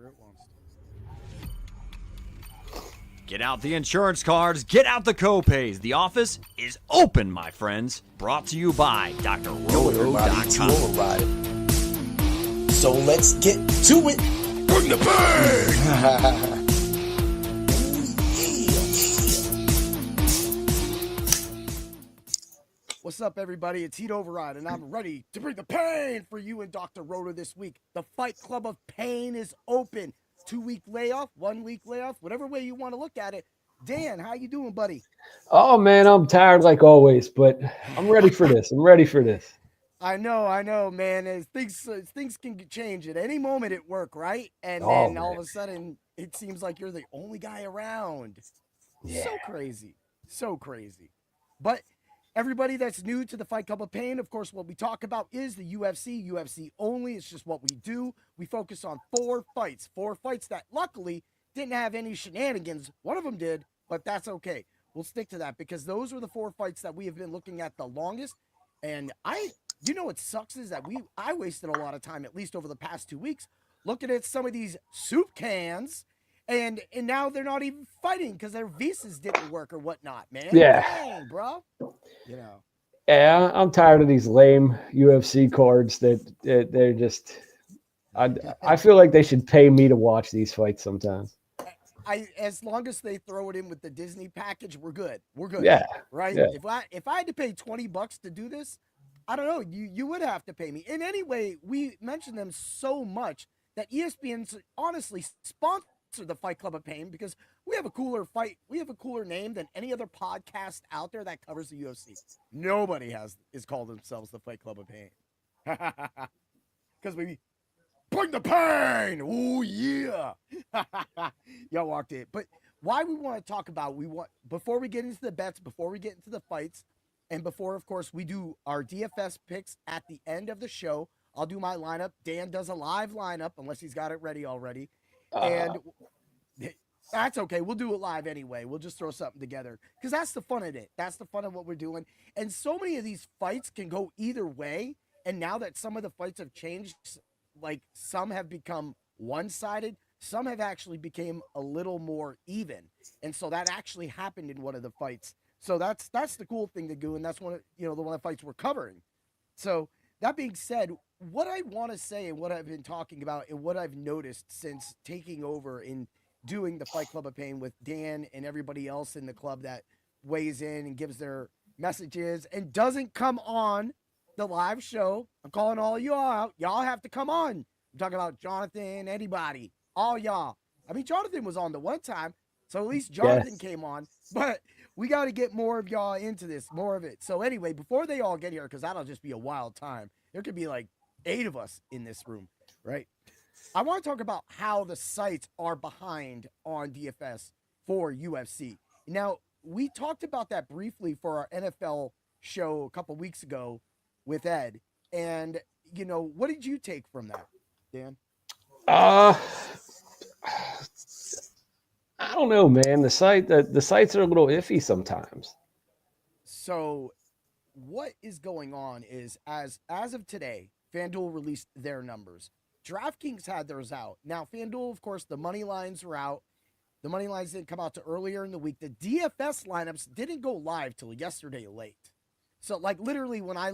it wants to. Get out the insurance cards, get out the copays. The office is open, my friends. Brought to you by DrRoto.com. Override it. So let's get to it. Bring the pain! What's up, everybody? It's Heat Override, and I'm ready to bring the pain for you and Dr. Roto this week. The Fight Club of Pain is open. 2-week layoff, 1-week layoff, whatever way you want to look at it. Dan, how you doing, buddy? Oh, man, I'm tired like always, but I'm ready for this. I know, man. Things can change at any moment at work, right? And Oh, then all man. of a sudden, it seems like you're the only guy around. Yeah. So crazy. But everybody that's new to the Fight Club of Pain, of course, what we talk about is the UFC only. It's just what we do. We focus on four fights that luckily didn't have any shenanigans. One of them did, but that's okay. We'll stick to that because those were the four fights that we have been looking at the longest. And what sucks is that I wasted a lot of time, at least over the past 2 weeks, looking at some of these soup cans. And now they're not even fighting because their visas didn't work or whatnot, man. Yeah. Dang, bro. Yeah, I'm tired of these lame UFC cards that they're just. I feel like they should pay me to watch these fights sometimes. As long as they throw it in with the Disney package, we're good. Yeah. Right? Yeah. If I had to pay $20 to do this, I don't know. You would have to pay me. And anyway, we mentioned them so much that ESPN's honestly sponsor the Fight Club of Pain because we have a cooler name than any other podcast out there that covers the UFC. Nobody is called themselves the Fight Club of Pain. Because we bring the pain. Oh yeah. Y'all walked it. But why we want to talk about before we get into the bets, before we get into the fights, and before, of course, we do our DFS picks at the end of the show. I'll do my lineup. Dan does a live lineup unless he's got it ready already. And that's okay. We'll do it live anyway. We'll just throw something together because that's the fun of it. That's the fun of what we're doing. And so many of these fights can go either way. And now that some of the fights have changed, like some have become one-sided, some have actually became a little more even. And so that actually happened in one of the fights. So that's the cool thing to do. And that's one of the one of the fights we're covering. So that being said, what I want to say and what I've been talking about and what I've noticed since taking over in doing the Fight Club of Pain with Dan and everybody else in the club that weighs in and gives their messages and doesn't come on the live show. I'm calling all y'all out. Y'all have to come on. I'm talking about Jonathan, anybody, all y'all. I mean, Jonathan was on the one time, so at least Jonathan came on, but we got to get more of y'all into this, more of it. So anyway, before they all get here, because that'll just be a wild time, there could be like 8 of us in this room, right? I want to talk about how the sites are behind on DFS for UFC. Now, we talked about that briefly for our NFL show a couple weeks ago with Ed. And, what did you take from that, Dan? I don't know, man. The sites are a little iffy sometimes. So what is going on is as of today, FanDuel released their numbers. DraftKings had theirs out. Now, FanDuel, of course, the money lines are out. The money lines didn't come out to earlier in the week. The DFS lineups didn't go live till yesterday late. So, like, literally, when I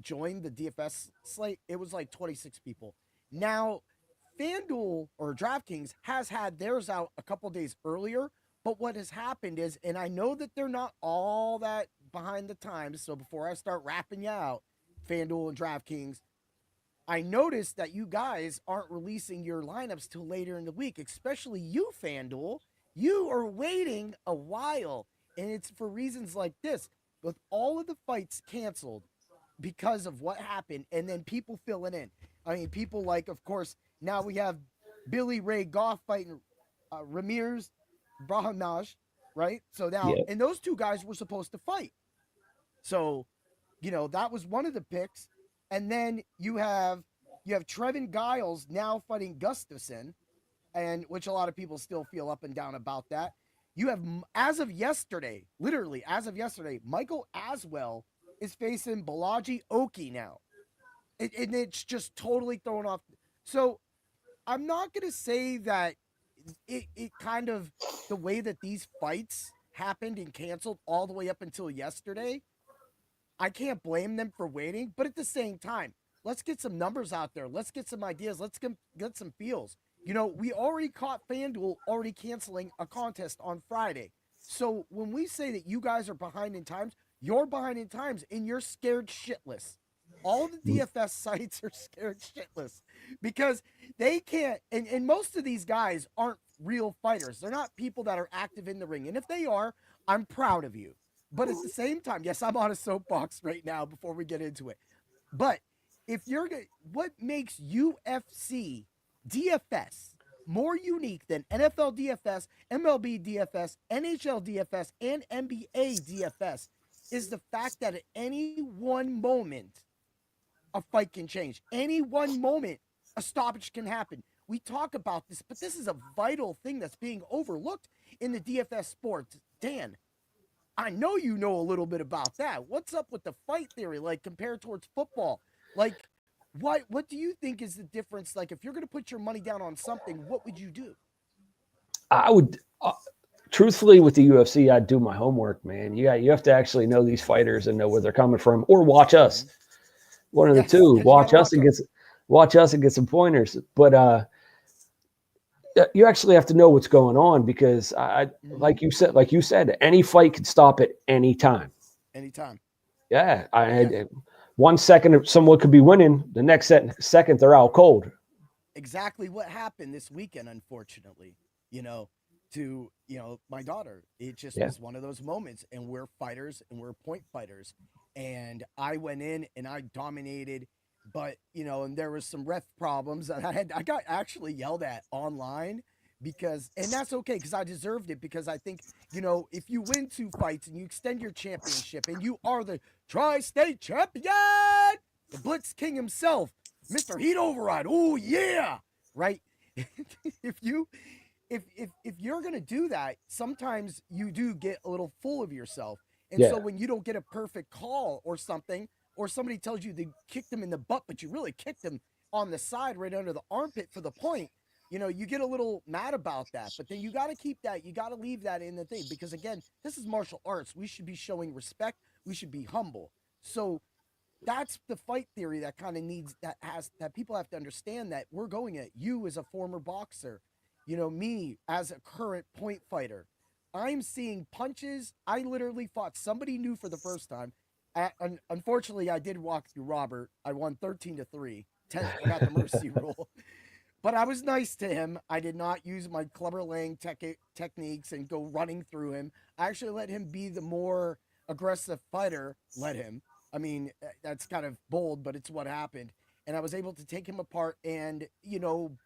joined the DFS slate, it was like 26 people. Now, FanDuel or DraftKings has had theirs out a couple days earlier. But what has happened is, and I know that they're not all that behind the times. So before I start rapping you out, FanDuel and DraftKings, I noticed that you guys aren't releasing your lineups till later in the week, especially you, FanDuel. You are waiting a while, and it's for reasons like this. With all of the fights canceled because of what happened, and then people filling in. I mean, people like, of course, now we have Billy Ray Goff fighting Ramirez Brahimaj, right? So now, and those two guys were supposed to fight. So, that was one of the picks. And then you have Trevin Giles now fighting Gustafson, and which a lot of people still feel up and down about that. You have, as of yesterday, Michael Aswell is facing Balaji Oki now. And it's just totally thrown off. So I'm not gonna say that it kind of the way that these fights happened and canceled all the way up until yesterday. I can't blame them for waiting, but at the same time, let's get some numbers out there. Let's get some ideas. Let's get some feels. We already caught FanDuel already canceling a contest on Friday. So when we say that you guys are behind in times, you're behind in times and you're scared shitless. All the DFS sites are scared shitless because they can't, and most of these guys aren't real fighters. They're not people that are active in the ring. And if they are, I'm proud of you. But at the same time, yes, I'm on a soapbox right now before we get into it. But if you're going, what makes UFC DFS more unique than NFL DFS, MLB DFS, NHL DFS, and NBA DFS is the fact that at any one moment, a fight can change. Any one moment, a stoppage can happen. We talk about this, but this is a vital thing that's being overlooked in the DFS sport. Dan, I know you know a little bit about that. What's up with the fight theory, like compared towards football? Like, what do you think is the difference? Like, if you're going to put your money down on something, what would you do? I would, truthfully, with the UFC, I'd do my homework, man. You have to actually know these fighters and know where they're coming from, or watch us. One of the two. Watch us and get some pointers. But you actually have to know what's going on because like you said, any fight can stop at any time. Anytime. Yeah. I had 1 second someone could be winning, the next second they're out cold. Exactly what happened this weekend, unfortunately, to my daughter. It just was one of those moments, and we're fighters and we're point fighters. And I went in and I dominated, but and there was some ref problems, and I got actually yelled at online because, and that's okay because I deserved it, because I think if you win 2 fights and you extend your championship and you are the tri-state champion, the Blitz King himself, Mr. Heat Override, oh yeah, right? if you're gonna do that, sometimes you do get a little full of yourself. And so when you don't get a perfect call or something, or somebody tells you they kicked them in the butt, but you really kicked them on the side right under the armpit for the point, you get a little mad about that. But then you got to keep that. You got to leave that in the thing, because again, this is martial arts. We should be showing respect. We should be humble. So that's the fight theory that kind of that people have to understand, that we're going at you as a former boxer, me as a current point fighter. I'm seeing punches. I literally fought somebody new for the first time. Unfortunately, I did walk through Robert. I won 13-3. I got the mercy rule. But I was nice to him. I did not use my clubber laying techniques and go running through him. I actually let him be the more aggressive fighter. Let him. I mean, that's kind of bold, but it's what happened. And I was able to take him apart, and,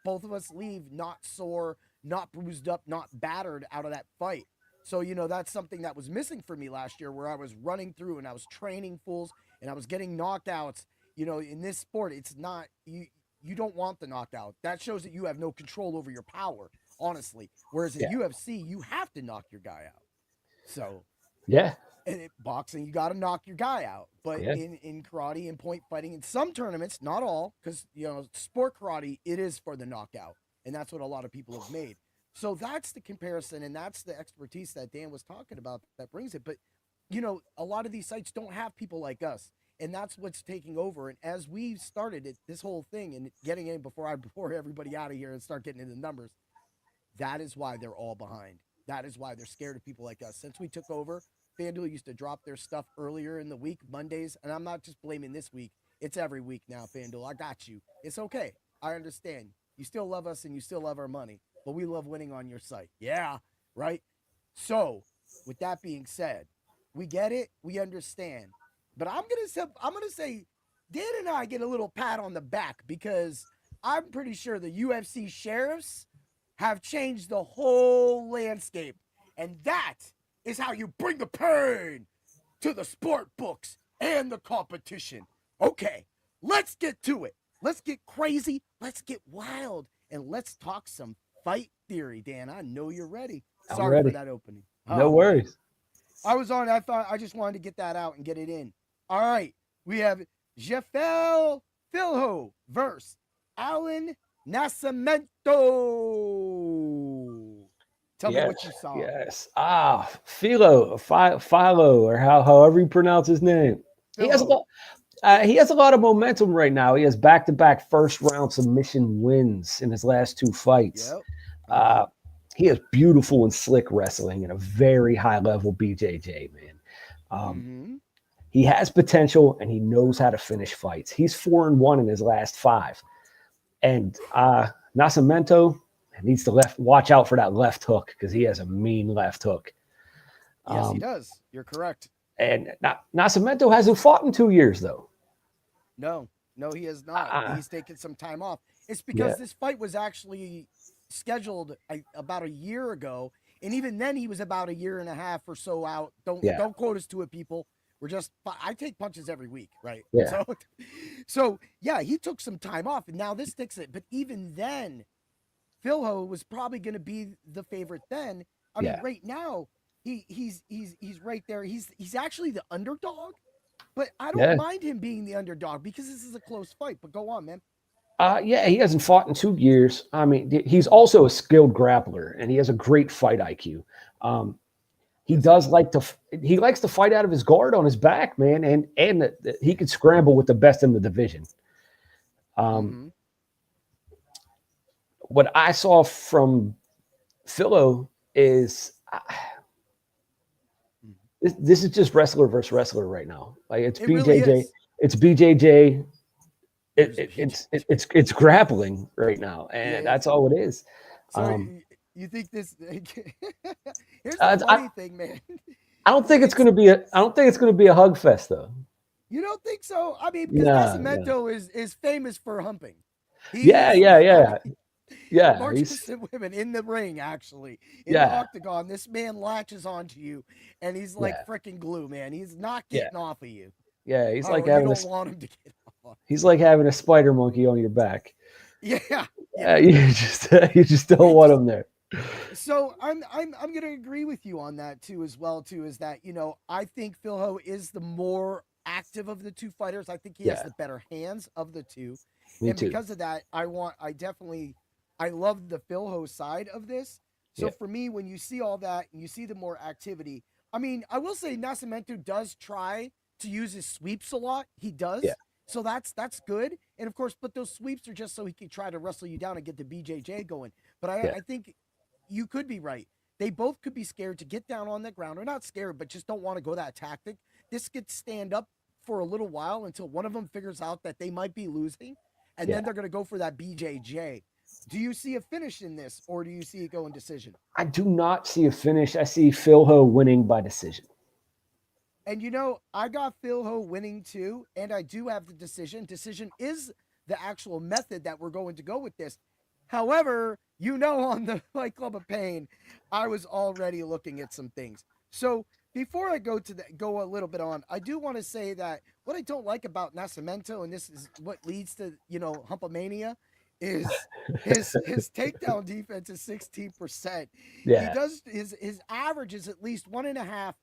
both of us leave not sore, not bruised up, not battered out of that fight. So, that's something that was missing for me last year, where I was running through and I was training fools and I was getting knockouts. In this sport, it's not, you don't want the knockout. That shows that you have no control over your power, honestly. Whereas in UFC, you have to knock your guy out. So, and in boxing, you got to knock your guy out. But in karate and point fighting, in some tournaments, not all, because, sport karate, it is for the knockout. And that's what a lot of people have made. So that's the comparison, and that's the expertise that Dan was talking about that brings it. But, a lot of these sites don't have people like us, and that's what's taking over. And as we started this whole thing and getting in before I bore everybody out of here and start getting into the numbers, that is why they're all behind. That is why they're scared of people like us. Since we took over, FanDuel used to drop their stuff earlier in the week, Mondays, and I'm not just blaming this week. It's every week now, FanDuel. I got you. It's okay. I understand. You still love us and you still love our money, but we love winning on your site. Yeah, right? So, with that being said, we get it. We understand. But I'm gonna say Dan and I get a little pat on the back, because I'm pretty sure the UFC sheriffs have changed the whole landscape. And that is how you bring the pain to the sport books and the competition. Okay, let's get to it. Let's get crazy. Let's get wild. And let's talk some fight theory, Dan. I know you're ready. Sorry for that opening. No worries. I was on. I thought I just wanted to get that out and get it in. All right. We have Jeffel Filho versus Alan Nascimento. Tell me what you saw. Yes. Philo, or however you pronounce his name. He has a lot. He has a lot of momentum right now. He has back-to-back first-round submission wins in his last 2 fights. Yep. He has beautiful and slick wrestling and a very high-level BJJ, man. He has potential, and he knows how to finish fights. He's 4-1 in his last 5. And Nascimento needs to watch out for that left hook, because he has a mean left hook. Yes, he does. You're correct. And Nascimento hasn't fought in 2 years, though. No, he has not. He's taken some time off. It's because this fight was actually scheduled about a year ago, and even then he was about a year and a half or so out. Don't quote us to it, people. I take punches every week, right? Yeah. So yeah, he took some time off, and now this sticks it. But even then, Phil Ho was probably going to be the favorite then. I mean, right now he's right there. He's actually the underdog, but I don't mind him being the underdog because this is a close fight. But go on, man. He hasn't fought in 2 years. I mean, he's also a skilled grappler, and he has a great fight IQ. He likes to fight out of his guard on his back, man, and he can scramble with the best in the division. What I saw from Philo is this is just wrestler versus wrestler right now. Like it's BJJ, really it's BJJ. It's grappling right now, and that's all it is. So you think this? Here's the funny thing, man. I don't think it's going to be a hug fest, though. You don't think so? I mean, because Nascimento is famous for humping. Yeah. Marches women in the ring, actually. In the octagon, this man latches onto you, and he's like freaking glue, man. He's not getting off of you. Yeah, he's like having want him to get off. He's like having a spider monkey on your back. Yeah. You just don't want him there. So I'm gonna agree with you on that too, as well too. Is that I think Phil Ho is the more active of the two fighters. I think he has the better hands of the two, because of that, I love the Phil Ho side of this. So for me, when you see all that and you see the more activity, I mean, I will say Nascimento does try to use his sweeps a lot. He does. Yeah. So that's good. And of course, but those sweeps are just so he can try to wrestle you down and get the BJJ going. But I think you could be right. They both could be scared to get down on the ground, or not scared, but just don't want to go that tactic. This could stand up for a little while until one of them figures out that they might be losing, and then they're going to go for that BJJ. Do you see a finish in this, or do you see it going decision? I do not see a finish. I see Phil Ho winning by decision. And I got Phil Ho winning too, and I do have the decision. Decision is the actual method that we're going to go with this. However, on the Fight Club of Pain, I was already looking at some things. So before I go a little bit on, I do want to say that what I don't like about Nascimento, and this is what leads to Humpomania, is his takedown defense is 16%. Yeah. He does his average is at least 1.5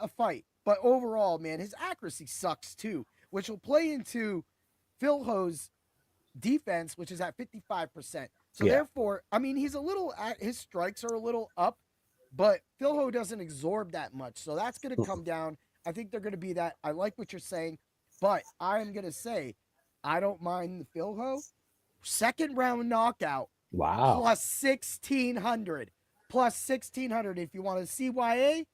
a fight, but overall, man, his accuracy sucks too, which will play into Phil Ho's defense, which is at 55%. So therefore, I mean, his strikes are a little up, but Phil Ho doesn't absorb that much. So that's going to come down. I think they're going to be that. I like what you're saying, but I'm going to say, I don't mind the Phil Ho second round knockout. Wow. Plus 1,600. If you want a CYA,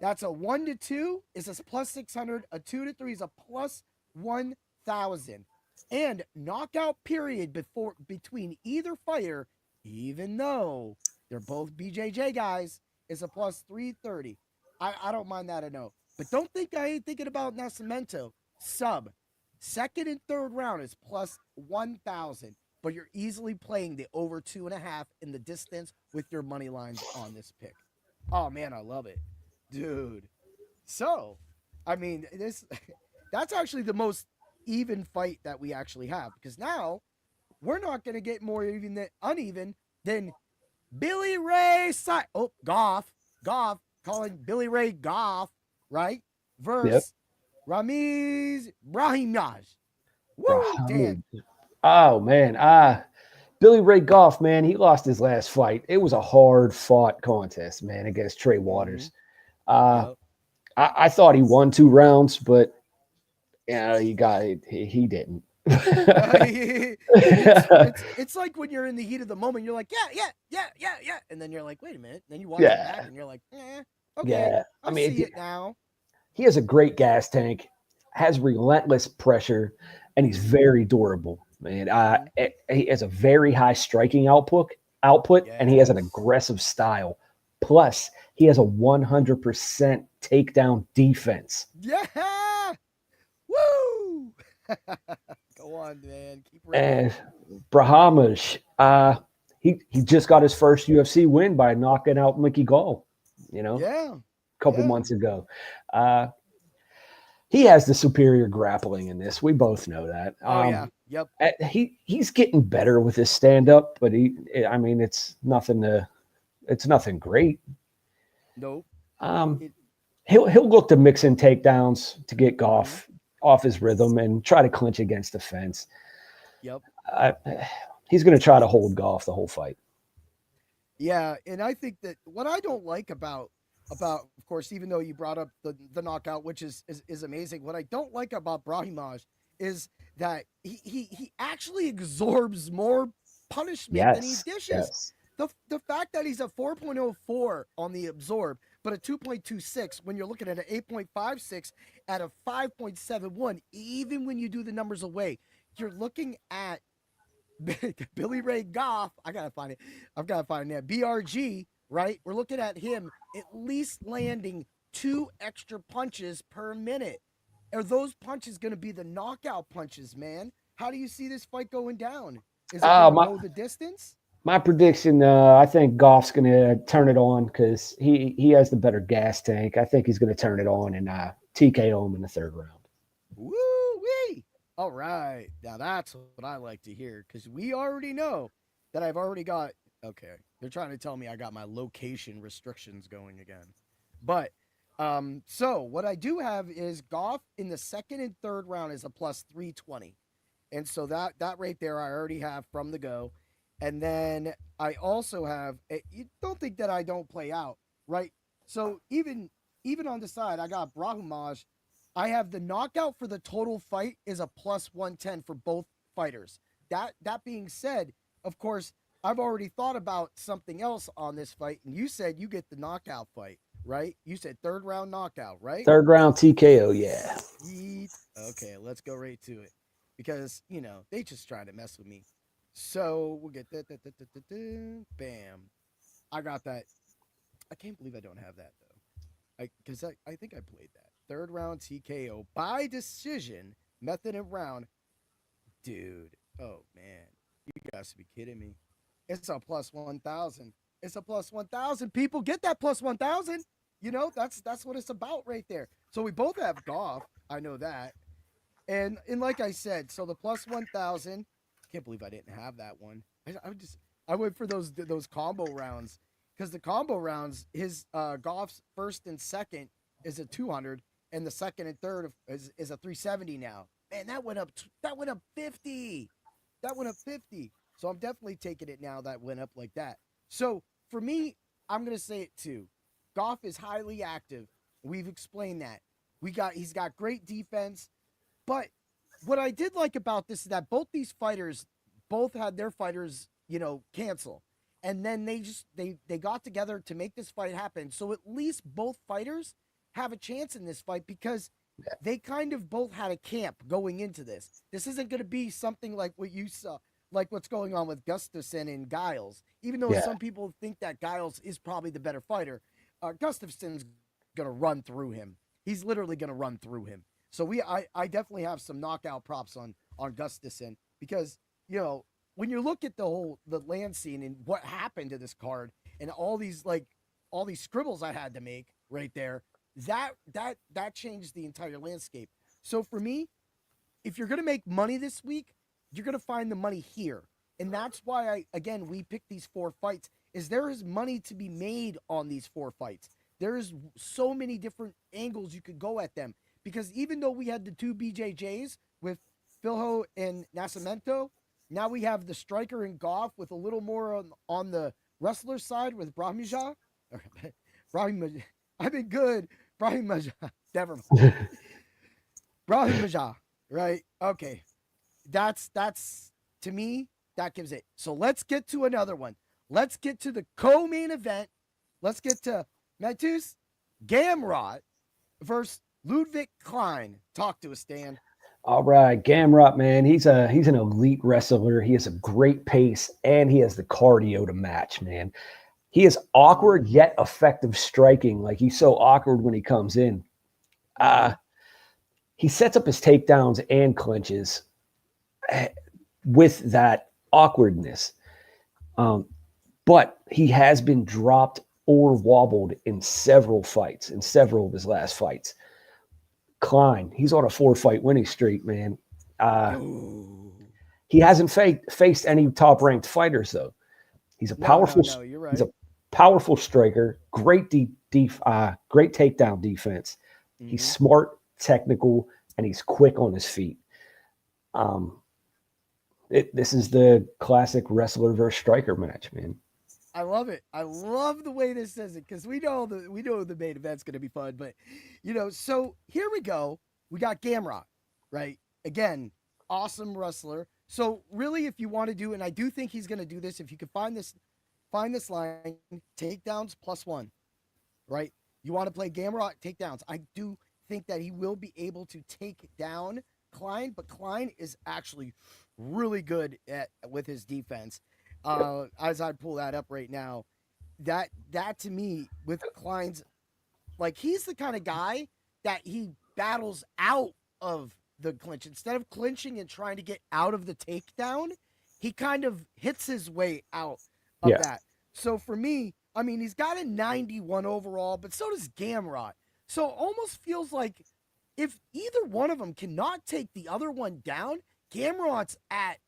that's a 1 to 2 is a plus 600. A 2 to 3 is a plus 1,000. And knockout period between either fighter, even though they're both BJJ guys, is a plus 330. I don't mind that, I know. But don't think I ain't thinking about Nascimento. Second and third round is plus 1,000. But you're easily playing the over 2.5 in the distance with your money lines on this pick. Oh, man, I love it. Dude. So, I mean, that's actually the most even fight that we actually have, because now we're not going to get more uneven than Billy Ray Goff calling Billy Ray Goff, right, versus Ramiz Brahimaj. Woo, damn. Oh man, Billy Ray Goff, man, he lost his last fight. It was a hard fought contest, man, against Trey Waters. Yep. I thought he won 2 rounds, but he didn't. It's like when you're in the heat of the moment, you're like, yeah, and then you're like, wait a minute. Then you watch it back, and you're like, okay, Yeah. I see it now. He has a great gas tank, has relentless pressure, and he's very durable, man. He has a very high striking output, and he has an aggressive style. Plus, he has a 100% takedown defense. Yeah. Woo. Go on, man. Keep And Brahmas, he just got his first UFC win by knocking out Mickey Gall, a couple months ago. He has the superior grappling in this. We both know that. Yep. He's getting better with his stand up, but it's nothing great. Nope. He'll look to mix in takedowns to get Goff off his rhythm and try to clinch against the fence. Yep. He's going to try to hold Goff the whole fight. Yeah, and I think that what I don't like about of course, even though you brought up the knockout, which is amazing, what I don't like about Brahimaj is that he actually absorbs more punishment than he dishes. Yes. The fact that he's a 4.04 on the absorb, but a 2.26 when you're looking at an 8.56 at a 5.71, even when you do the numbers away, you're looking at Billy Ray Goff. I've got to find that. BRG, right? We're looking at him at least landing 2 extra punches per minute. Are those punches going to be the knockout punches, man? How do you see this fight going down? Is it going to go the distance? My prediction, I think Goff's going to turn it on because he has the better gas tank. I think he's going to turn it on and TKO him in the 3rd round. Woo-wee! All right. Now that's what I like to hear because we already know that I've already got – okay, they're trying to tell me I got my location restrictions going again. But so what I do have is Goff in the 2nd and 3rd round is a plus 320. And so that right there I already have from the go. And then I also have, you don't think that I don't play out, right? So even on the side, I got Brahimaj. I have the knockout for the total fight is a plus 110 for both fighters. That being said, of course, I've already thought about something else on this fight. And you said you get the knockout fight, right? You said 3rd round knockout, right? 3rd round TKO, yeah. Okay, let's go right to it. Because, they just trying to mess with me. So we'll get that. Bam. I got that. I can't believe I don't have that though. Because I think I played that. 3rd round TKO by decision, method of round. Dude. Oh man. You guys be kidding me. It's a plus 1,000. It's a plus 1,000. People get that plus 1,000. That's what it's about right there. So we both have Goff. I know that. And like I said, so the plus 1,000. Can't believe I didn't have that one. I went for those combo rounds because the combo rounds, his Goff's 1st and 2nd is a 200, and the 2nd and 3rd is a 370 now. Man, that went up 50. That went up 50. So I'm definitely taking it now that went up like that. So for me, I'm gonna say it too. Goff is highly active. We've explained that. He's got great defense, but what I did like about this is that both these fighters both had their fighters, cancel. And then they got together to make this fight happen. So at least both fighters have a chance in this fight because they kind of both had a camp going into this. This isn't going to be something like what you saw, like what's going on with Gustafsson and Giles. Even though some people think that Giles is probably the better fighter, Gustafsson's going to run through him. He's literally going to run through him. So I definitely have some knockout props on Gustafsson because, when you look at the land scene and what happened to this card and all these scribbles I had to make right there, that changed the entire landscape. So for me, if you're going to make money this week, you're going to find the money here. And that's why we picked these 4 fights is there is money to be made on these 4 fights. There's so many different angles you could go at them. Because even though we had the 2 BJJs with Filho and Nascimento, Now we have the striker in Goff with a little more on the wrestler side with Brahimajah. Brahim, I've been good. Brahimajah. Never mind. Brahimajah. Right? Okay. That's to me, that gives it. So let's get to another one. Let's get to the co-main event. Let's get to Mateusz Gamrot versus Ludwig Klein. Talk to us, Dan. All right, Gamrot, man, he's an elite wrestler. He has a great pace, and he has the cardio to match, man. He is awkward yet effective striking. Like, he's so awkward when he comes in. He sets up his takedowns and clinches with that awkwardness. But he has been dropped or wobbled in several fights, in several of his last fights. Klein, he's on a 4-fight winning streak, man. He hasn't faced any top-ranked fighters, though. He's a powerful. No, you're right. He's a powerful striker. Great great takedown defense. Mm-hmm. He's smart, technical, and he's quick on his feet. This is the classic wrestler versus striker match, man. I love it. I love the way this says it because we know the main event's going to be fun. But, so here we go. We got Gamrot, right? Again, awesome wrestler. So really, if you want to do, and I do think he's going to do this, if you can find this line, takedowns +1, right? You want to play Gamrot, takedowns. I do think that he will be able to take down Klein, but Klein is actually really good with his defense. As I pull that up right now, that to me with Klein's, like, he's the kind of guy that he battles out of the clinch instead of clinching and trying to get out of the takedown. He kind of hits his way out of that. So for me, I mean, he's got a 91 overall, but so does Gamrot. So it almost feels like if either one of them cannot take the other one down, Gamrot's at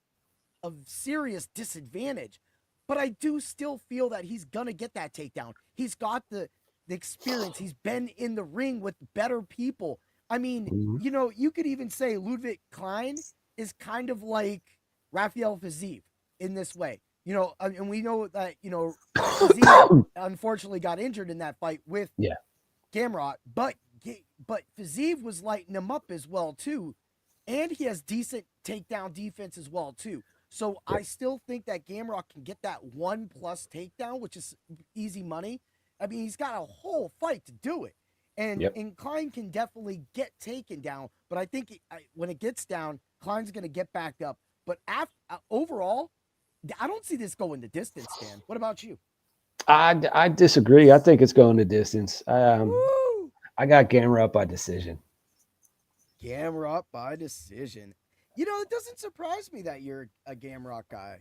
a serious disadvantage. But I do still feel that he's going to get that takedown. He's got the experience. He's been in the ring with better people. I mean, you could even say Ludwig Klein is kind of like Rafael Fiziev in this way. And we know that, Fiziev unfortunately got injured in that fight with Gamrot, but Fiziev was lighting him up as well, too. And he has decent takedown defense as well, too. So I still think that Gamrot can get that 1+ takedown, which is easy money. I mean, he's got a whole fight to do it. And Klein can definitely get taken down. But I think when it gets down, Klein's going to get back up. But overall, I don't see this going the distance, Dan. What about you? I disagree. I think it's going the distance. I got Gamrot by decision. Gamrot by decision. It doesn't surprise me that you're a Gamrot guy.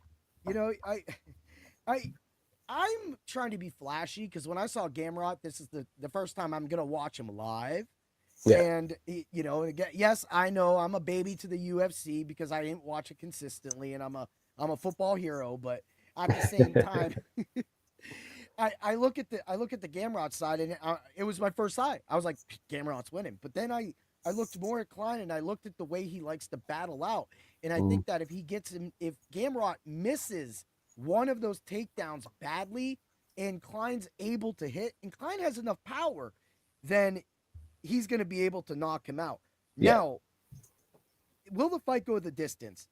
I'm trying to be flashy because when I saw Gamrot, this is the first time I'm gonna watch him live. Yeah. And again, yes, I know I'm a baby to the UFC because I didn't watch it consistently, and I'm a football hero. But at the same time, I look at the Gamrot side, and it was my first side. I was like, Gamrot's winning. But then I looked more at Klein, and I looked at the way he likes to battle out. And I think that if Gamrot misses one of those takedowns badly and Klein's able to hit, and Klein has enough power, then he's going to be able to knock him out. Yeah. Now, will the fight go the distance?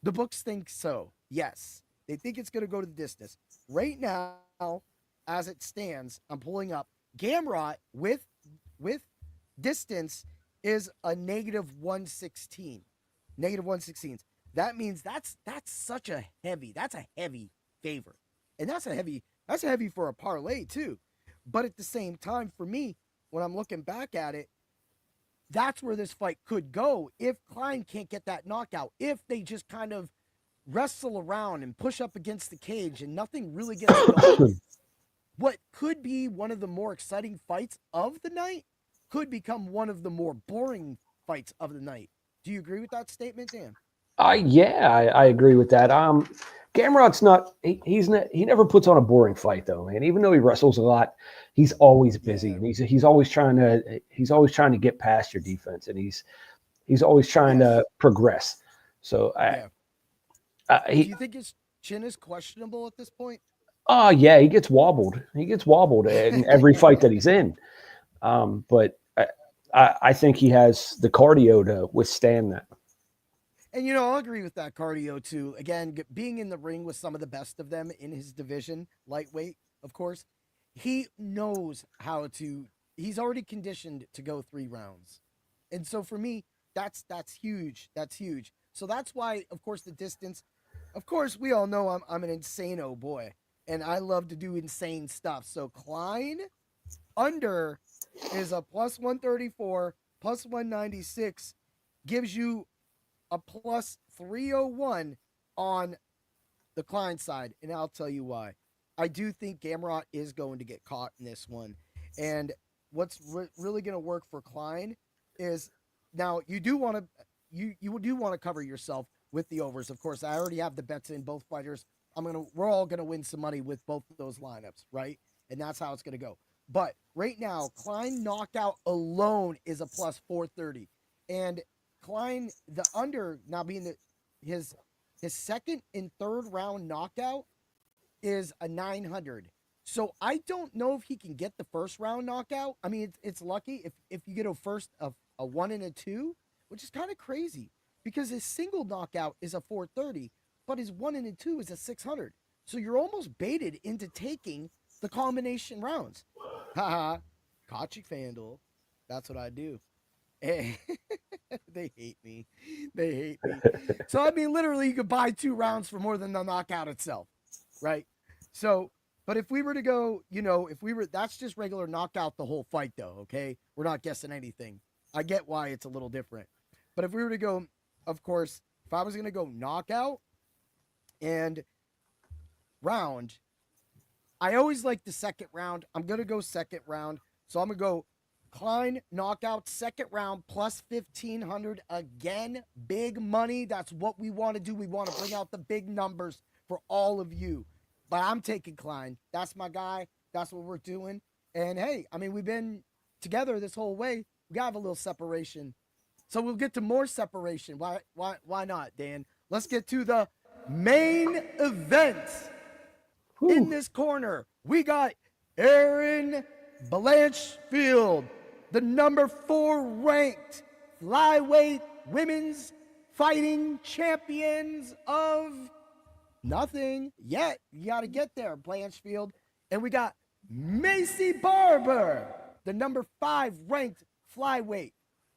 The books think so. Yes. They think it's going to go to the distance. Right now, as it stands, I'm pulling up Gamrot with distance is a -116. -116. That means that's a heavy favor. And that's a heavy for a parlay too. But at the same time, for me, when I'm looking back at it, that's where this fight could go if Klein can't get that knockout. If they just kind of wrestle around and push up against the cage and nothing really gets going, what could be one of the more exciting fights of the night could become one of the more boring fights of the night. Do you agree with that statement, Dan? I agree with that. Gamrot's he never puts on a boring fight though, man. Even though he wrestles a lot, he's always busy, and he's always trying to get past your defense, and he's always trying to progress. So Do you think his chin is questionable at this point? Oh yeah, he gets wobbled. He gets wobbled in every fight that he's in. But I think he has the cardio to withstand that. And I'll agree with that cardio too. Again, being in the ring with some of the best of them in his division, lightweight, of course, he knows how to. He's already conditioned to go 3 rounds, and so for me, that's huge. That's huge. So that's why, of course, the distance. Of course, we all know I'm an insane boy, and I love to do insane stuff. So Klein under is a plus 134, plus 196, gives you a plus 301 on the Klein side, and I'll tell you why. I do think Gamrot is going to get caught in this one, and what's really going to work for Klein is now you do want to you do want to cover yourself with the overs. Of course, I already have the bets in both fighters. We're all gonna win some money with both of those lineups, right? And that's how it's gonna go. But right now, Klein knockout alone is a plus 430, and Klein the under now being his second and third round knockout is a 900. So I don't know if he can get the first round knockout. I mean, it's lucky if you get a 1 and a 2, which is kind of crazy because his single knockout is a 430, but his 1 and a 2 is a 600. So you're almost baited into taking the combination rounds. Haha, caught you, FanDuel. That's what I do. They hate me. They hate me. So I mean, literally, you could buy 2 rounds for more than the knockout itself, right? So, but if we were to go, that's just regular knockout the whole fight, though. Okay, we're not guessing anything. I get why it's a little different, but if we were to go, of course, if I was going to go knockout and round, I always like the second round. I'm going to go second round. So I'm going to go Klein knockout second round plus 1,500 again. Big money. That's what we want to do. We want to bring out the big numbers for all of you. But I'm taking Klein. That's my guy. That's what we're doing. And hey, I mean, we've been together this whole way. We gotta have a little separation. So we'll get to more separation. Why not, Dan? Let's get to the main event. In this corner, we got Aaron Blanchfield, the number 4 ranked flyweight women's fighting champions of nothing yet. You got to get there, Blanchfield. And we got Macy Barber, the number 5 ranked flyweight.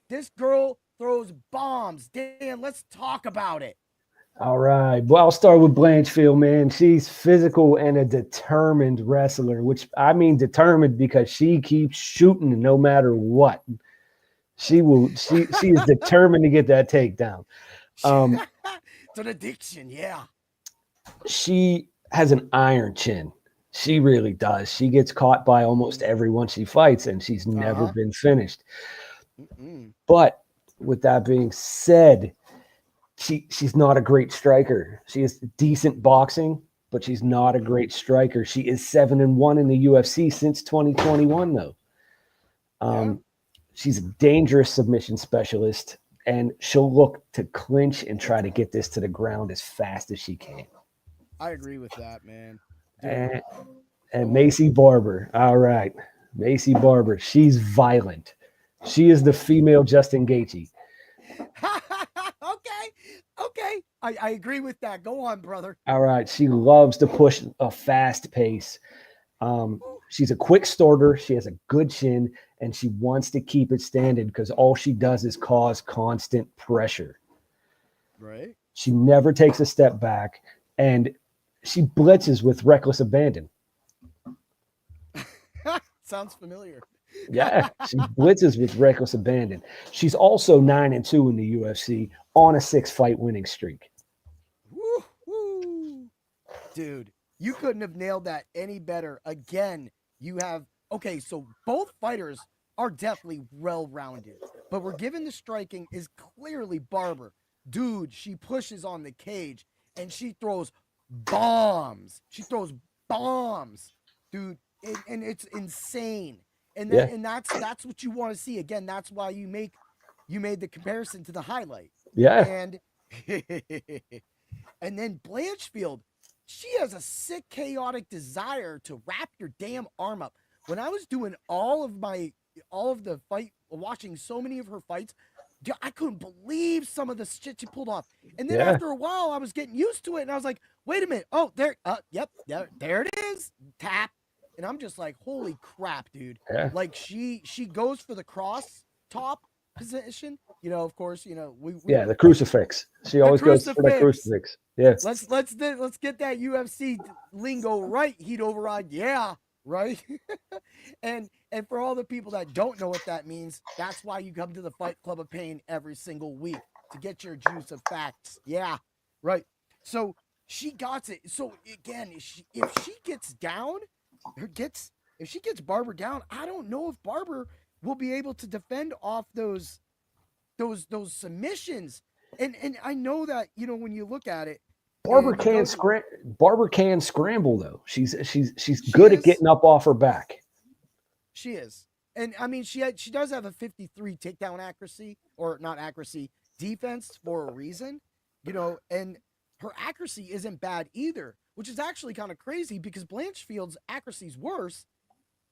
This girl throws bombs. Dan, let's talk about it. All right. Well, I'll start with Blanchfield, man. She's physical and a determined wrestler, which I mean determined because she keeps shooting no matter what. She is determined to get that takedown. It's an addiction, yeah. She has an iron chin. She really does. She gets caught by almost everyone she fights, and she's never been finished. But with that being said, she's not a great striker. She is decent boxing, but she's not a great striker. She is 7-1 in the UFC since 2021, though. She's a dangerous submission specialist, and she'll look to clinch and try to get this to the ground as fast as she can. I agree with that, man. And Macy Barber. All right. Macy Barber. She's violent. She is the female Justin Gaethje. Okay. I agree with that. Go on, brother. All right. She loves to push a fast pace. She's a quick starter. She has a good chin, and she wants to keep it standing because all she does is cause constant pressure. Right. She never takes a step back, and she blitzes with reckless abandon. Sounds familiar. Yeah, she blitzes with reckless abandon. She's also 9-2 in the UFC on a 6-fight winning streak. Woo-hoo. Dude, you couldn't have nailed that any better. Again, you have so both fighters are definitely well-rounded, but we're given the striking is clearly Barber. Dude, she pushes on the cage and she throws bombs. Dude, and it's insane. And that's what you want to see. Again, that's why you made the comparison to the highlight. Yeah. And And then Blanchfield, she has a sick, chaotic desire to wrap your damn arm up. When I was doing all of the fight, watching so many of her fights, I couldn't believe some of the shit she pulled off. And then after a while, I was getting used to it, and I was like, "Wait a minute! Oh, there it is, tap." And I'm just like, "Holy crap, dude!" Yeah. Like she goes for the cross top position. Of course, The crucifix. She always goes for the crucifix. Yeah. Let's get that UFC lingo right. Heat override, yeah, right. and for all the people that don't know what that means, that's why you come to the Fight Club of Pain every single week to get your juice of facts. Yeah, right. So she got it. So again, if she gets down, if she gets Barber down, I don't know if Barber will be able to defend off those submissions. And I know that, when you look at it, Barber can scramble though. She's good at getting up off her back. She is. And I mean, she does have a 53 takedown accuracy, or not accuracy, defense for a reason, and her accuracy isn't bad either, which is actually kind of crazy because Blanchfield's accuracy is worse,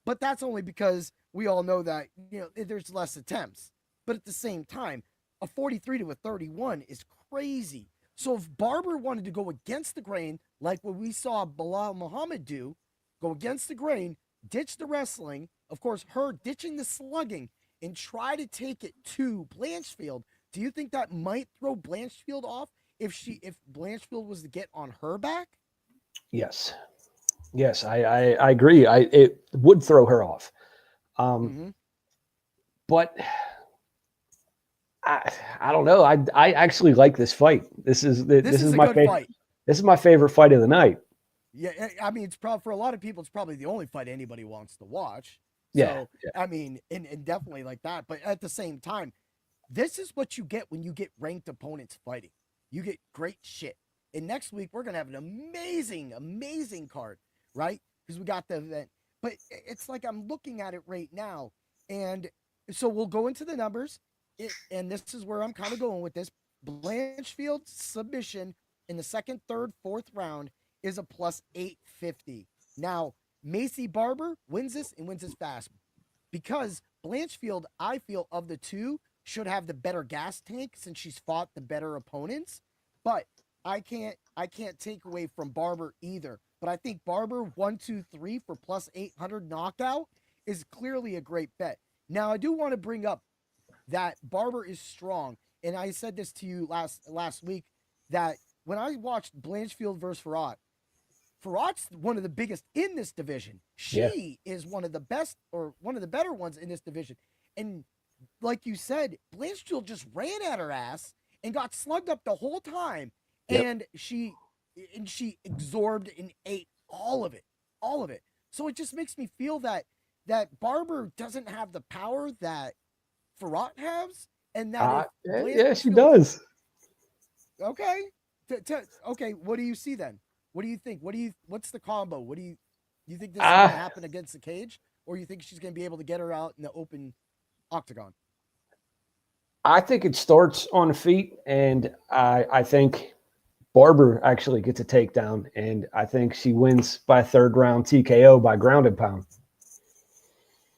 but that's only because we all know that, there's less attempts. But at the same time, a 43 to a 31 is crazy. So if Barber wanted to go against the grain, like what we saw Bilal Muhammad do, go against the grain, ditch the wrestling, of course, her ditching the slugging, and try to take it to Blanchfield, do you think that might throw Blanchfield off if Blanchfield was to get on her back? Yes, I agree. It would throw her off. But I don't know. I actually like this fight. This is my favorite fight. This is my favorite fight of the night. Yeah, I mean, it's probably for a lot of people, it's probably the only fight anybody wants to watch. So, I mean, and definitely like that. But at the same time, this is what you get when you get ranked opponents fighting. You get great shit. And next week we're gonna have an amazing card, right? Because we got the event. But it's like I'm looking at it right now, and so we'll go into the numbers. And this is where I'm kind of going with this. Blanchfield submission in the second, third, fourth round is a plus 850. Now, Macy Barber wins this and wins this fast because Blanchfield, I feel, of the two, should have the better gas tank since she's fought the better opponents. But I can't take away from Barber either. But I think Barber 1, 2, 3 for plus 800 knockout is clearly a great bet. Now, I do want to bring up that Barber is strong. And I said this to you last week, that when I watched Blanchfield versus Farrat's one of the biggest in this division. She is one of the best, or one of the better ones in this division. And like you said, Blanchfield just ran at her ass and got slugged up the whole time. Yep. And she absorbed and ate all of it. So it just makes me feel that Barber doesn't have the power that Farrat has, and that she does. Okay. Okay. What do you see then? What do you think? What's the combo? Do you think this is going to happen against the cage, or you think she's going to be able to get her out in the open octagon? I think it starts on the feet, and I think Barber actually gets a takedown, and I think she wins by third round TKO by ground and pound.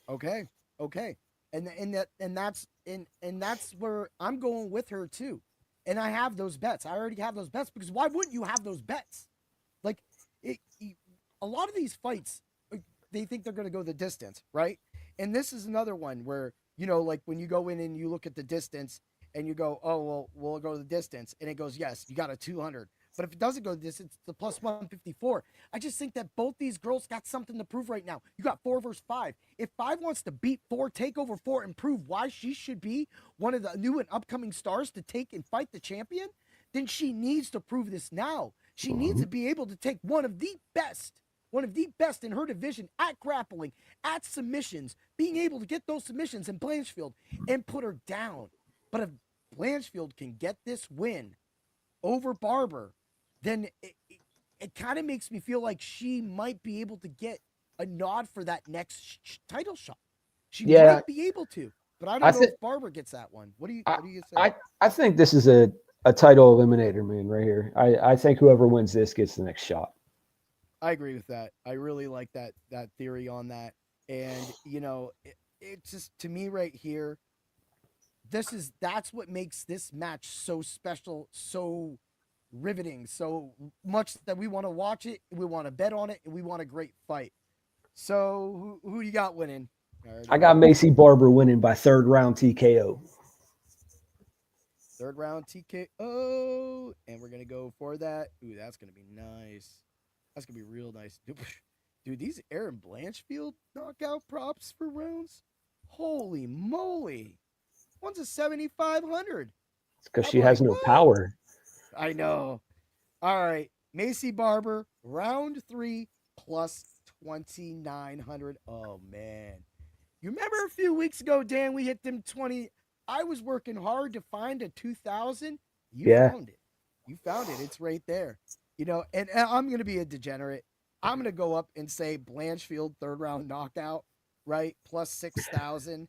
Okay. And that's where I'm going with her too. And I have those bets. I already have those bets, because why wouldn't you have those bets? Like, a lot of these fights, they think they're going to go the distance, right? And this is another one where, like when you go in and you look at the distance and you go, oh, well, we'll go the distance. And it goes, yes, you got a 200. But if it doesn't go the distance, it's the plus 154. I just think that both these girls got something to prove right now. You got 4 versus 5. If 5 wants to beat 4, take over 4, and prove why she should be one of the new and upcoming stars to take and fight the champion, then she needs to prove this now. She needs to be able to take one of the best in her division at grappling, at submissions, being able to get those submissions in Blanchfield and put her down. But if Blanchfield can get this win over Barber, then it kind of makes me feel like she might be able to get a nod for that next title shot. She might be able to, but I don't know if Barber gets that one. What do you say? I think this is a title eliminator, man, right here. I think whoever wins this gets the next shot. I agree with that. I really like that theory on that. And it's just to me right here, that's what makes this match so special, so riveting, so much that we want to watch it, we want to bet on it, and we want a great fight. So who you got winning? I got Macy Barber winning by 3rd round TKO. 3rd round TKO, and we're gonna go for that. Ooh, that's gonna be nice. That's gonna be real nice, dude. These Aaron Blanchfield knockout props for rounds, holy moly! One's a 7,500. It's because she has no power. I know. All right, Macy Barber, round 3 plus 2,900. Oh man, you remember a few weeks ago, Dan? We hit them 20. I was working hard to find a 2,000. You found it. You found it. It's right there. And I'm gonna be a degenerate. I'm gonna go up and say Blanchfield 3rd round knockout, right? Plus 6,000.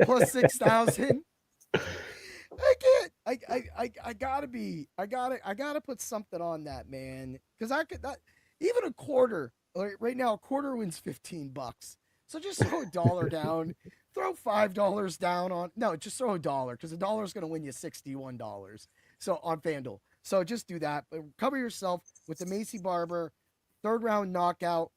Plus 6,000. I can't. I gotta put something on that, man. Because even a quarter. Right now, a quarter wins $15. So just throw $1 down. Throw $5 down on. No, just throw $1 because $1 is gonna win you $61. So on FanDuel. So just do that. But cover yourself with the Macy Barber 3rd round knockout.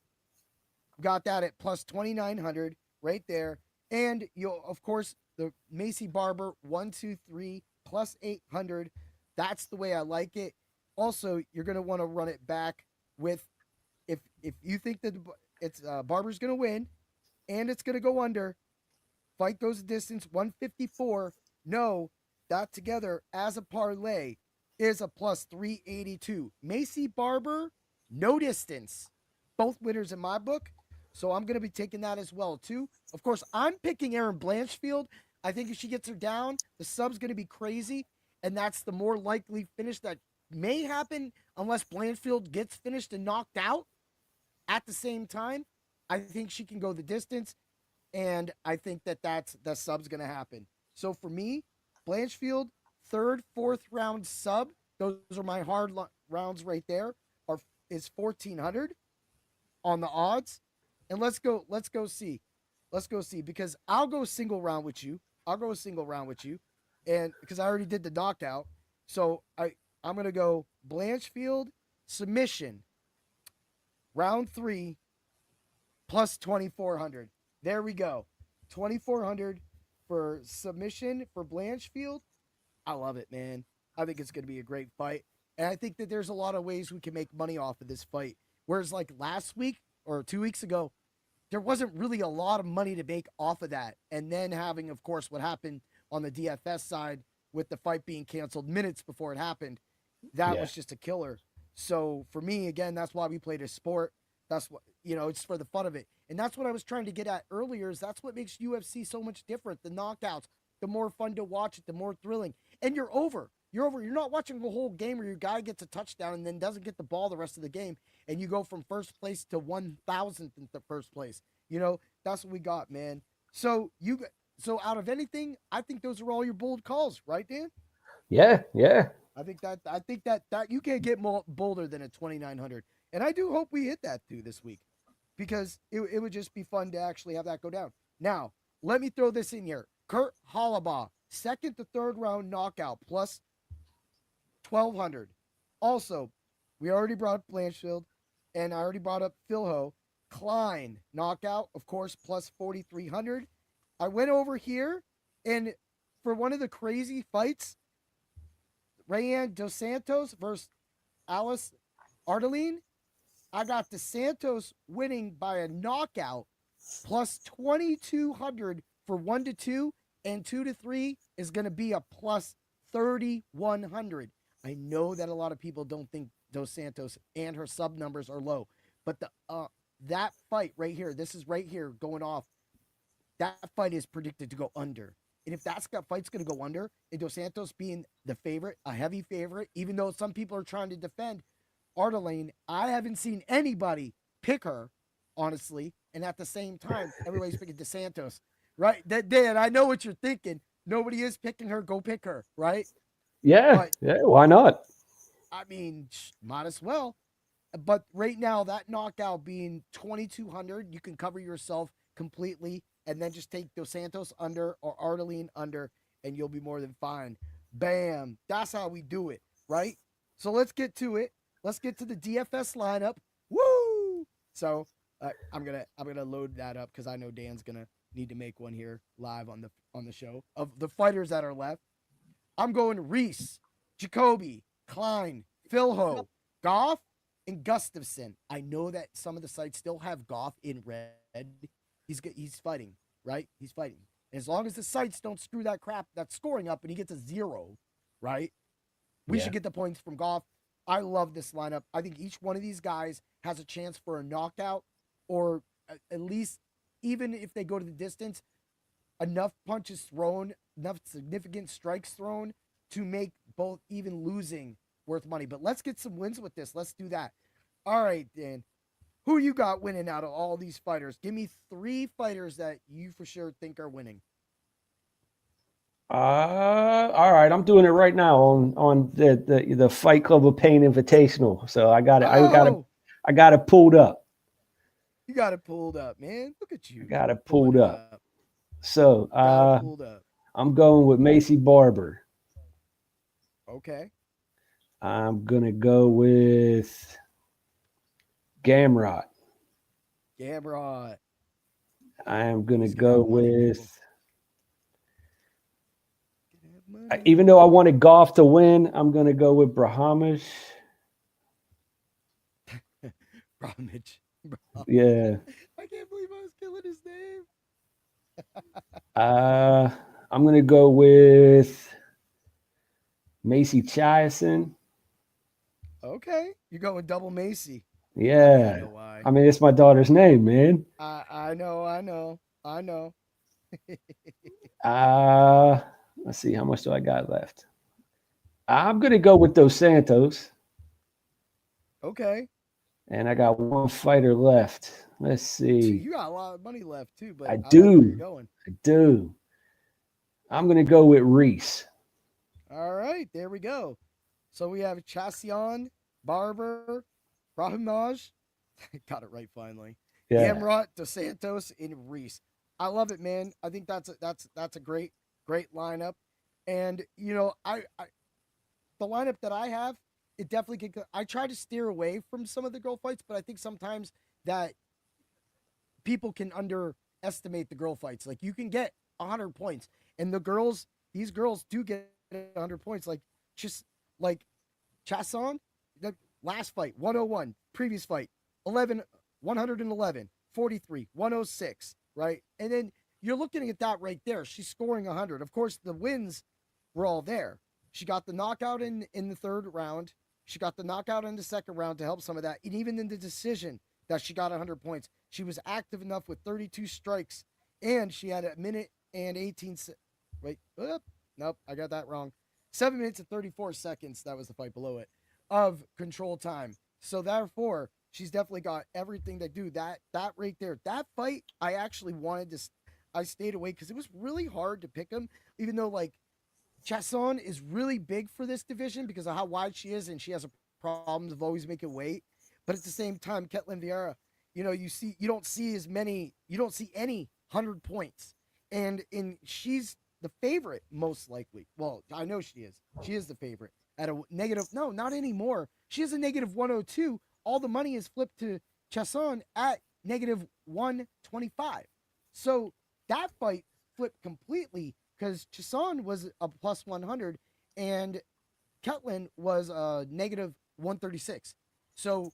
Got that at plus 2,900 right there. And you'll, of course, the Macy Barber 1, 2, 3 plus 800. That's the way I like it. Also, you're going to want to run it back with if you think that it's Barber's going to win and it's going to go under, fight goes the distance 154. No, that together as a parlay is a plus 382. Macy Barber, no distance. Both winners in my book. So I'm going to be taking that as well, too. Of course, I'm picking Aaron Blanchfield. I think if she gets her down, the sub's going to be crazy. And that's the more likely finish that may happen unless Blanchfield gets finished and knocked out at the same time. I think she can go the distance. And I think that's the sub's going to happen. So for me, Blanchfield, 3rd, 4th round sub. Those are my hard rounds right there. Is 1,400 on the odds. And let's go see. Let's go see because I'll go single round with you. And because I already did the knockout. So I'm going to go Blanchfield submission round 3 plus 2,400. There we go. 2,400 for submission for Blanchfield. I love it, man. I think it's going to be a great fight. And I think that there's a lot of ways we can make money off of this fight. Whereas like last week or 2 weeks ago, there wasn't really a lot of money to make off of that. And then having, of course, what happened on the DFS side with the fight being canceled minutes before it happened, that was just a killer. So for me, again, that's why we played a sport. That's what, it's for the fun of it. And that's what I was trying to get at earlier is that's what makes UFC so much different. The knockouts, the more fun to watch it, the more thrilling. And you're over. You're not watching the whole game where your guy gets a touchdown and then doesn't get the ball the rest of the game. And you go from first place to 1,000th in the first place. That's what we got, man. So out of anything, I think those are all your bold calls, right, Dan? Yeah. I think that you can't get more bolder than a 2,900. And I do hope we hit that too this week because it would just be fun to actually have that go down. Now, let me throw this in here. Kurt Hollabaugh, 2nd to 3rd round knockout plus 1,200. Also, we already brought up Blanchfield, and I already brought up Phil Ho. Klein, knockout, of course, plus 4,300. I went over here, and for one of the crazy fights, Rayanne Dos Santos versus Alice Ardeline, I got Dos Santos winning by a knockout, plus 2,200 for 1 to 2, and 2 to 3 is going to be a plus 3,100. I know that a lot of people don't think Dos Santos and her sub numbers are low, but that fight right here, this is right here going off. That fight is predicted to go under. And if that fight's going to go under, and Dos Santos being the favorite, a heavy favorite, even though some people are trying to defend Ardeline, I haven't seen anybody pick her, honestly. And at the same time, everybody's picking Dos Santos, right? Dan, I know what you're thinking. Nobody is picking her. Go pick her, right? Yeah, But yeah. Why not? I mean, might as well. But right now, that knockout being 2,200, you can cover yourself completely and then just take Dos Santos under or Arteline under, and you'll be more than fine. Bam. That's how we do it, right? So let's get to it. Let's get to the DFS lineup. Woo! So I'm gonna load that up because I know Dan's gonna need to make one here live on the show of the fighters that are left. I'm going Reese, Jacoby, Klein, Philho, Goff, and Gustafson. I know that some of the sites still have Goff in red. He's fighting, right? He's fighting. As long as the sites don't screw that scoring up, and he gets a 0, right? We Yeah. should get the points from Goff. I love this lineup. I think each one of these guys has a chance for a knockout, or at least, even if they go to the distance, enough punches thrown, enough significant strikes thrown to make both even losing worth money. But let's get some wins with this. Let's do that. All right, Dan. Who you got winning out of all these fighters? Give me 3 fighters that you for sure think are winning. All right. I'm doing it right now on the Fight Club of Pain Invitational. So I got it. Oh, I got it pulled up. you got it pulled up, man. Look at I you. got it Pulling pulled it up. So Got it pulled up. I'm going with Macy Barber. Okay. I'm gonna go with Gamrot. Gamrot. I am gonna He's gonna go have money, with people. Gonna have money. even though I wanted Goff to win, I'm gonna go with Brahamish. Bromwich. Yeah. I can't believe I was killing his name. I'm gonna go with Macy Chiasson. Okay. You're going double Macy. I Yeah. know why. I mean, it's my daughter's name, man. I know. Let's see, how much do I got left? I'm gonna go with Dos Santos, Okay. and I got one fighter left. Let's see. You got a lot of money left too, but I I like do. where you're going. I do. I'm gonna go with Reese. All right, there we go. So we have Chassion, Barber, Brahimaj. Got it right finally. Yeah. Gamrot, Dos Santos, and Reese. I love it, man. I think that's a great lineup. And I the lineup that I have, it definitely can. I try to steer away from some of the girl fights, but I think sometimes that people can underestimate the girl fights. Like you can get 100 points, and these girls do get 100 points. Like just like Chasson, the last fight 101, previous fight 11, 111, 43, 106, right? And then you're looking at that right there. She's scoring 100. Of course, the wins were all there. She got the knockout in the 3rd round. She got the knockout in the 2nd round to help some of that. And even in the decision that she got 100 points, she was active enough with 32 strikes, and she had a minute and 18. Wait, nope, I got that wrong. 7 minutes and 34 seconds. That was the fight below it of control time. So therefore, she's definitely got everything to do that right there. That fight, I actually wanted to. I stayed away because it was really hard to pick him, even though like Chasson is really big for this division because of how wide she is, and she has a problem of always making weight. But at the same time, Ketlin Vieira, you don't see any 100 points, and she's the favorite most likely. Well, I know she is. She is the favorite at a negative. No, not anymore. She has a negative 102. All the money is flipped to Chasson at negative 125. So that fight flipped completely because Chasson was a plus 100 and Ketlin was a negative 136. So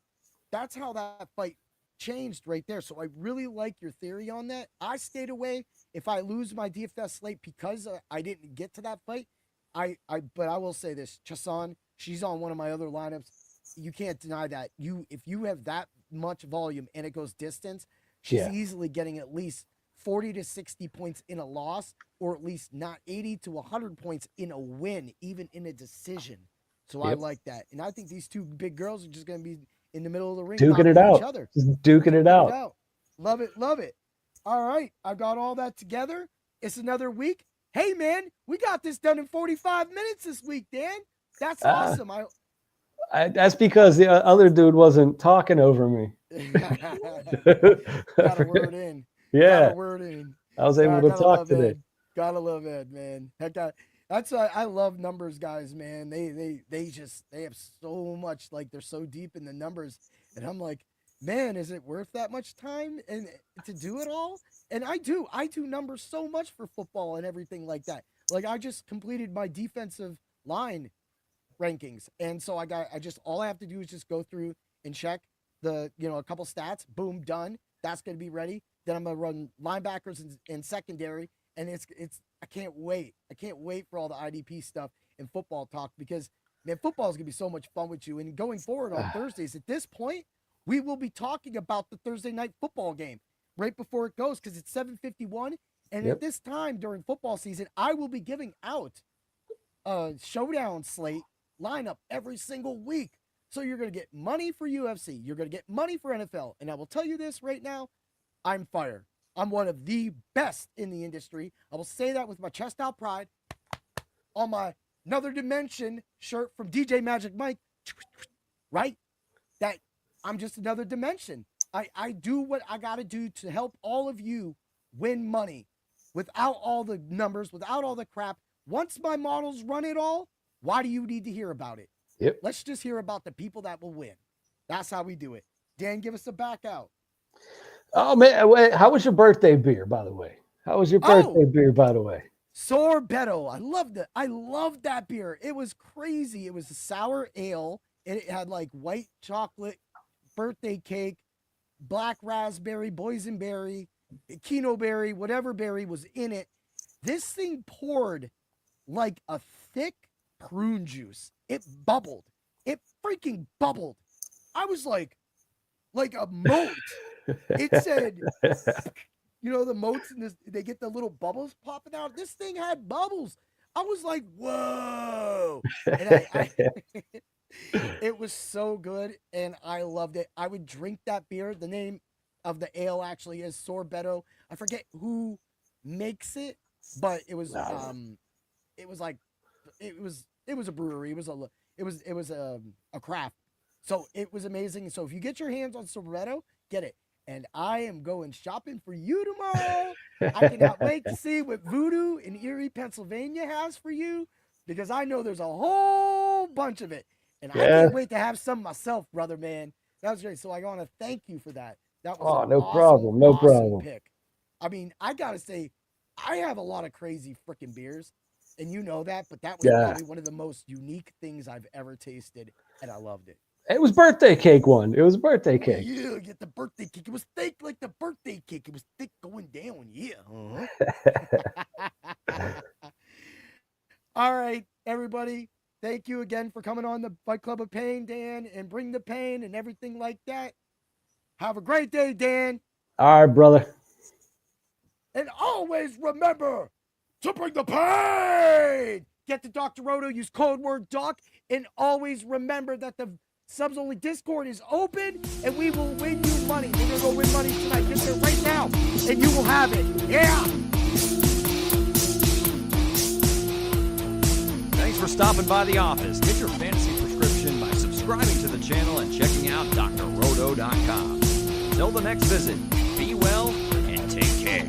that's how that fight changed right there. So I really like your theory on that. I stayed away. If I lose my DFS slate because I didn't get to that fight, but I will say this, Chasson, she's on one of my other lineups. You can't deny that. If you have that much volume and it goes distance, she's easily getting at least 40 to 60 points in a loss, or at least not 80 to 100 points in a win, even in a decision. So I like that. And I think these two big girls are just going to be in the middle of the ring Duking it out. Just duking it out. Love it. Love it. All right. I've got all that together. It's another week. Hey, man, we got this done in 45 minutes this week, Dan. That's awesome. That's because the other dude wasn't talking over me. Got a word in. Yeah. Got a word in. I was able to talk today. Ed. Gotta love Ed, man. Heck, that's why I love numbers guys, man. They have so much, like they're so deep in the numbers, and I'm like, man, is it worth that much time and to do it all? And I do numbers so much for football and everything like that. Like I just completed my defensive line rankings, and so all I have to do is just go through and check the a couple stats. Boom, done. That's gonna be ready. Then I'm gonna run linebackers and secondary, and it's I can't wait for all the IDP stuff and football talk, because man, football is gonna be so much fun with you. And going forward on Thursdays, at this point, we will be talking about the Thursday night football game right before it goes, because it's 7:51, and at this time during football season, I will be giving out a showdown slate lineup every single week. So you're going to get money for UFC. You're going to get money for NFL. And I will tell you this right now, I'm fire. I'm one of the best in the industry. I will say that with my chest out pride. On my Another Dimension shirt from DJ Magic Mike, right? That I'm just another dimension. I do what I got to do to help all of you win money without all the numbers, without all the crap. Once my models run it all, why do you need to hear about it? Yep. Let's just hear about the people that will win. That's how we do it. Dan, give us a back out. Oh, man. Wait, how was your birthday beer, by the way? How was your birthday beer, by the way? Sorbetto. I loved it. I loved that beer. It was crazy. It was a sour ale. And it had like white chocolate, birthday cake, black raspberry, boysenberry, kino berry, whatever berry was in it. This thing poured like a thick prune juice. It bubbled. It freaking bubbled. I was like a moat. It said, the moats in this, they get the little bubbles popping out. This thing had bubbles. I was like, whoa. And it was so good, and I loved it. I would drink that beer. The name of the ale actually is Sorbetto. I forget who makes it, but it was a brewery. It was a craft. So it was amazing. So if you get your hands on Sorbetto, get it. And I am going shopping for you tomorrow. I cannot wait to see what Voodoo in Erie, Pennsylvania has for you, because I know there's a whole bunch of it. And I can't wait to have some myself, brother, man. That was great. So I want to thank you for that. That was no problem. Pick. I mean, I got to say, I have a lot of crazy freaking beers, and you know that, but that was probably one of the most unique things I've ever tasted, and I loved it. It was birthday cake one. It was birthday cake. Yeah, get the birthday cake. It was thick like the birthday cake. It was thick going down. Yeah. All right, everybody. Thank you again for coming on the Fight Club of Pain, Dan, and bring the pain and everything like that. Have a great day, Dan. All right, brother. And always remember to bring the pain. Get to Dr. Roto, use code word DOC, and always remember that the Subs Only Discord is open, and we will win you money. We're going to go win money tonight. Get there right now, and you will have it. Yeah. Thanks for stopping by the office. Get your fantasy prescription by subscribing to the channel and checking out drroto.com. Until the next visit, be well and take care.